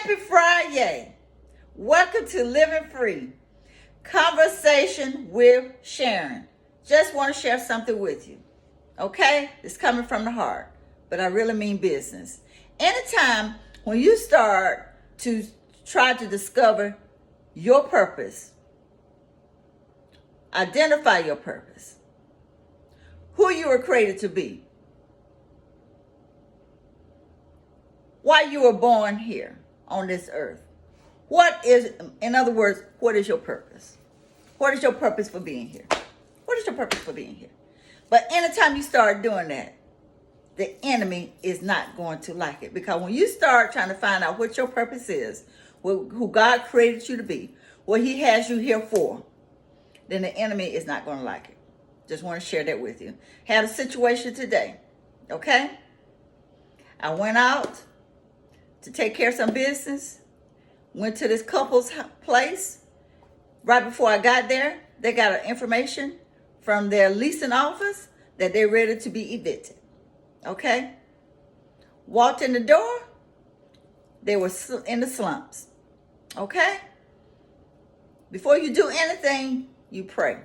Happy Friday. Welcome to Living Free. Conversation with Sharon. Just want to share something with you. Okay? It's coming from the heart, but I really mean business. Anytime when you start to try to discover your purpose, identify your purpose, who you were created to be, why you were born here on this earth. In other words, what is your purpose? What is your purpose for being here? What is your purpose for being here? But anytime you start doing that, the enemy is not going to like it. Because when you start trying to find out what your purpose is, who God created you to be, what he has you here for, then the enemy is not going to like it. Just want to share that with you. Had a situation today, okay? I went out to take care of some business. Went to this couple's place. Right before I got there, they got information from their leasing office that they're ready to be evicted. Okay? Walked in the door. They were in the slumps. Okay? Before you do anything, you pray.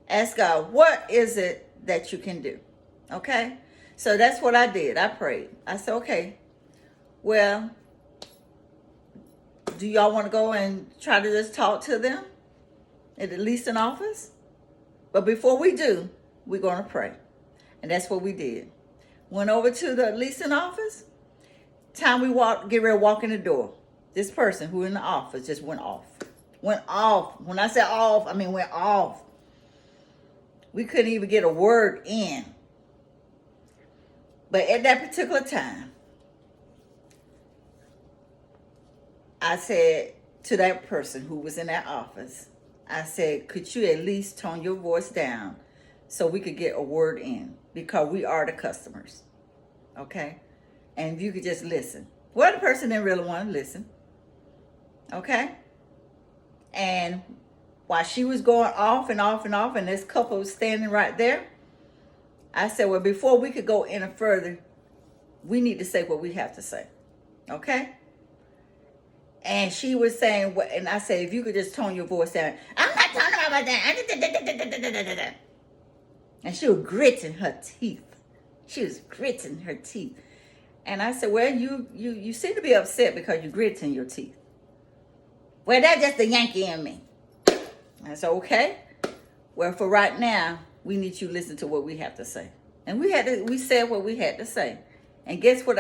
Ask God, what is it that you can do? Okay? So that's what I did. I prayed. I said, okay, well, do y'all want to go and try to just talk to them at the leasing office? But before we do, we're going to pray. And that's what we did. Went over to the leasing office. Time we get ready to walk in the door, this person who in the office just went off. Went off. When I say off, I mean went off. We couldn't even get a word in. But at that particular time, I said to that person who was in that office, I said, could you at least tone your voice down so we could get a word in? Because we are the customers, okay? And if you could just listen. Well, the person didn't really want to listen, okay? And while she was going off and off and off, and this couple was standing right there, I said, well, before we could go any further, we need to say what we have to say, okay? And she was saying, and I said, if you could just tone your voice down. I'm not talking about that. And she was gritting her teeth. She was gritting her teeth. And I said, well, you seem to be upset because you're gritting your teeth. Well, that's just the Yankee in me. I said, okay. Well, for right now, we need you to listen to what we have to say. And we said what we had to say. And guess what